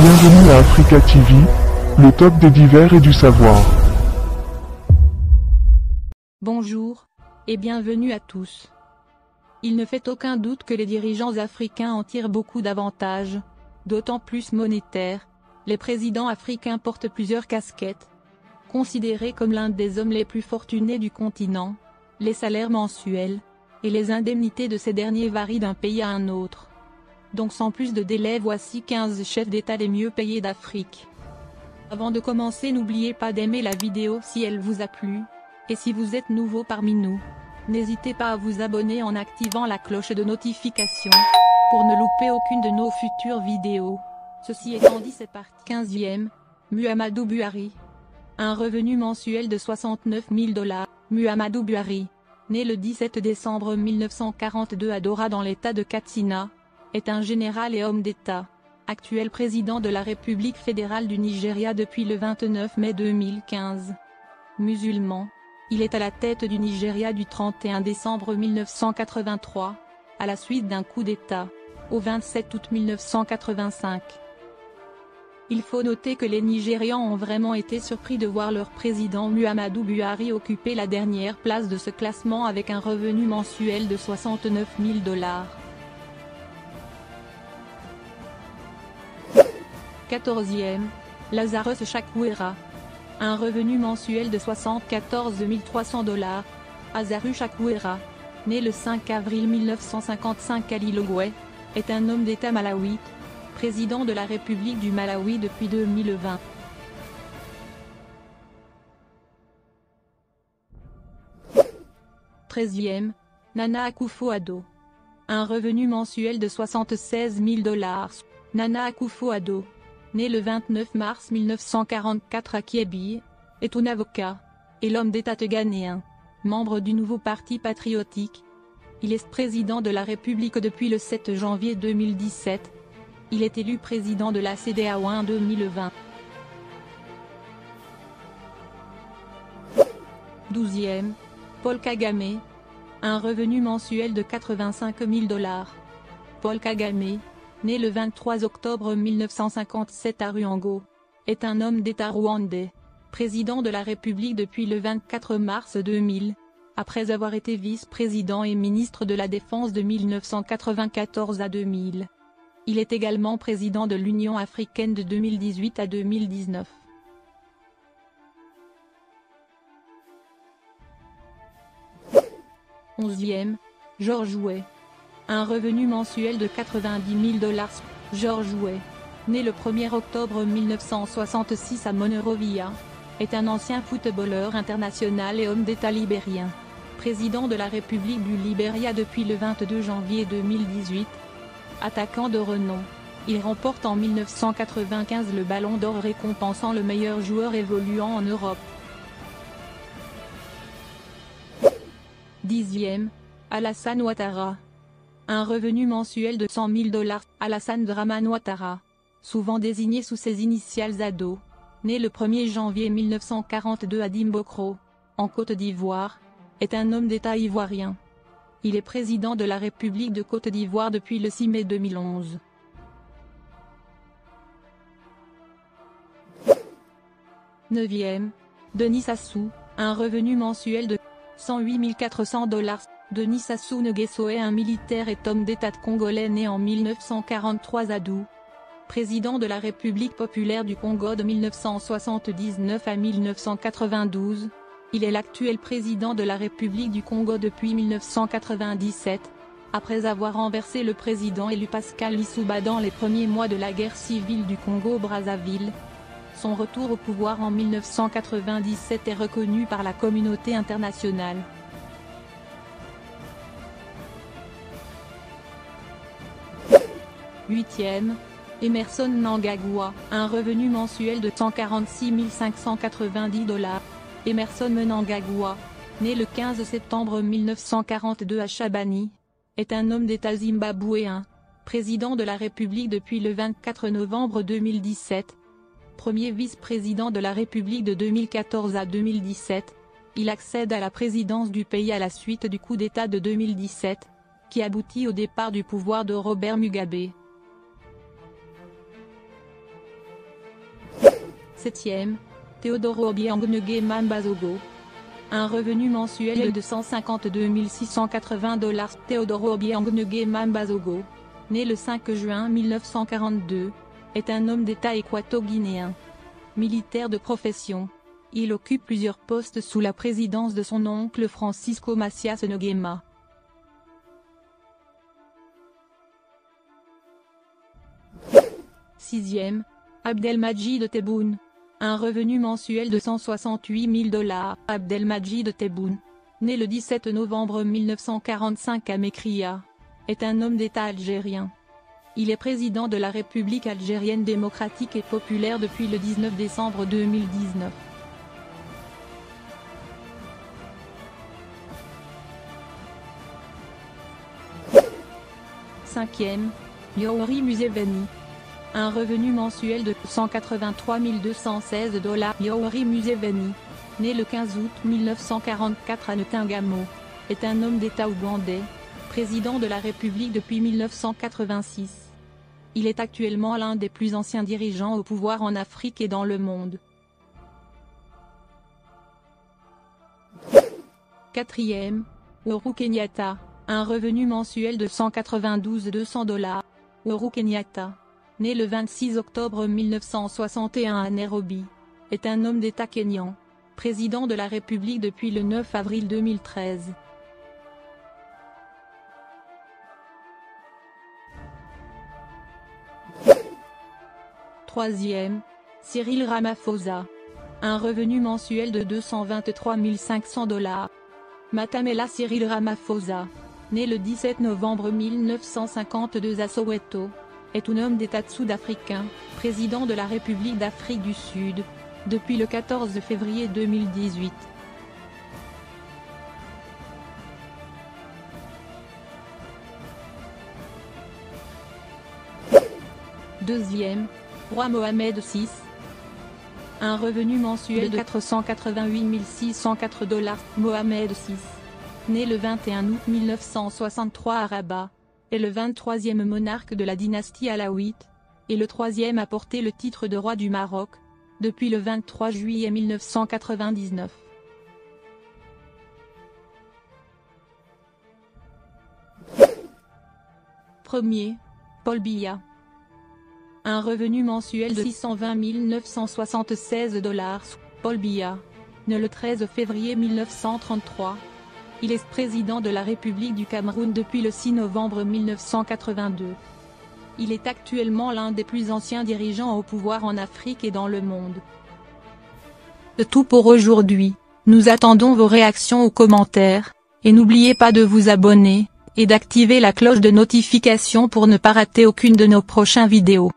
Bienvenue à Africa TV, le top des divers et du savoir. Bonjour, et bienvenue à tous. Il ne fait aucun doute que les dirigeants africains en tirent beaucoup d'avantages, d'autant plus monétaires. Les présidents africains portent plusieurs casquettes. Considérés comme l'un des hommes les plus fortunés du continent, les salaires mensuels et les indemnités de ces derniers varient d'un pays à un autre. Donc sans plus de délai, voici 15 chefs d'État les mieux payés d'Afrique. Avant de commencer, n'oubliez pas d'aimer la vidéo si elle vous a plu, et si vous êtes nouveau parmi nous, n'hésitez pas à vous abonner en activant la cloche de notification, pour ne louper aucune de nos futures vidéos. Ceci étant dit, c'est parti. 15e, Muhammadu Buhari. Un revenu mensuel de 69 000 $. Muhammadu Buhari, né le 17 décembre 1942 à Dora dans l'état de Katsina, est un général et homme d'État, actuel président de la République fédérale du Nigeria depuis le 29 mai 2015. Musulman, il est à la tête du Nigeria du 31 décembre 1983, à la suite d'un coup d'État, au 27 août 1985. Il faut noter que les Nigérians ont vraiment été surpris de voir leur président Muhammadu Buhari occuper la dernière place de ce classement avec un revenu mensuel de 69 000 $. 14e, Lazarus Chakwera. Un revenu mensuel de 74 300 $. Lazarus Chakwera, né le 5 avril 1955 à Lilongwe, est un homme d'État malawite, président de la République du Malawi depuis 2020. « 13e, Nana Akufo-Addo. Un revenu mensuel de 76 000 $. Nana Akufo-Addo, né le 29 mars 1944 à Kiébi, est un avocat, et l'homme d'État ghanéen, membre du nouveau parti patriotique. Il est président de la République depuis le 7 janvier 2017. Il est élu président de la CEDEAO en 2020. 12e, Paul Kagame. Un revenu mensuel de 85 000 $. Paul Kagame, né le 23 octobre 1957 à Ruango, est un homme d'État rwandais, président de la République depuis le 24 mars 2000, après avoir été vice-président et ministre de la Défense de 1994 à 2000. Il est également président de l'Union africaine de 2018 à 2019. « 11e, George Weah. Un revenu mensuel de 90 000 $. George Weah, né le 1er octobre 1966 à Monrovia, est un ancien footballeur international et homme d'État libérien, président de la République du Libéria depuis le 22 janvier 2018. Attaquant de renom, il remporte en 1995 le Ballon d'Or récompensant le meilleur joueur évoluant en Europe. 10e, Alassane Ouattara. Un revenu mensuel de 100 000 $. Alassane Dramane Ouattara, souvent désigné sous ses initiales ADO, né le 1er janvier 1942 à Dimbokro, en Côte d'Ivoire, est un homme d'État ivoirien. Il est président de la République de Côte d'Ivoire depuis le 6 mai 2011. « 9e, Denis Sassou. Un revenu mensuel de 108 400 $. Denis Sassou Nguesso est un militaire et homme d'État congolais né en 1943 à Dou. Président de la République populaire du Congo de 1979 à 1992, il est l'actuel président de la République du Congo depuis 1997, après avoir renversé le président élu Pascal Lissouba dans les premiers mois de la guerre civile du Congo-Brazzaville. Son retour au pouvoir en 1997 est reconnu par la communauté internationale. « 8e, Emerson Mnangagwa. Un revenu mensuel de 146 590 $. Emerson Mnangagwa, né le 15 septembre 1942 à Shabani, est un homme d'État zimbabwéen, président de la République depuis le 24 novembre 2017. Premier vice-président de la République de 2014 à 2017, il accède à la présidence du pays à la suite du coup d'État de 2017, qui aboutit au départ du pouvoir de Robert Mugabe. 7e, Teodoro Obiang Nguema Mbasogo. Un revenu mensuel de 152 680 $. Teodoro Obiang Nguema Mbasogo, né le 5 juin 1942, est un homme d'État équato-guinéen. Militaire de profession, il occupe plusieurs postes sous la présidence de son oncle Francisco Macias Nguema. Sixième, Abdelmadjid Tebboune. Un revenu mensuel de 168 000 $. Abdelmadjid Tebboune, né le 17 novembre 1945 à Mekria, est un homme d'État algérien. Il est président de la République algérienne démocratique et populaire depuis le 19 décembre 2019. Cinquième, Yoweri Museveni. Un revenu mensuel de 183 216 $. Yoweri Museveni, né le 15 août 1944 à Ntungamo, est un homme d'État ougandais, président de la République depuis 1986. Il est actuellement l'un des plus anciens dirigeants au pouvoir en Afrique et dans le monde. Quatrième, Uhuru Kenyatta. Un revenu mensuel de 192 200 $. Uhuru Kenyatta, né le 26 octobre 1961 à Nairobi, est un homme d'État kényan, président de la République depuis le 9 avril 2013. Troisième, Cyril Ramaphosa. Un revenu mensuel de 223 500 $. Matamela Cyril Ramaphosa, né le 17 novembre 1952 à Soweto, est un homme d'État sud-africain, président de la République d'Afrique du Sud, depuis le 14 février 2018. Deuxième, Roi Mohamed VI. Un revenu mensuel de 488 604 $. Mohamed VI, né le 21 août 1963 à Rabat, est le 23e monarque de la dynastie alaouite, et le 3e à porter le titre de roi du Maroc, depuis le 23 juillet 1999. Premier, Paul Biya. Un revenu mensuel de 620 976 $. Paul Biya, né le 13 février 1933. Il est président de la République du Cameroun depuis le 6 novembre 1982. Il est actuellement l'un des plus anciens dirigeants au pouvoir en Afrique et dans le monde. C'est tout pour aujourd'hui. Nous attendons vos réactions aux commentaires, et n'oubliez pas de vous abonner, et d'activer la cloche de notification pour ne pas rater aucune de nos prochaines vidéos.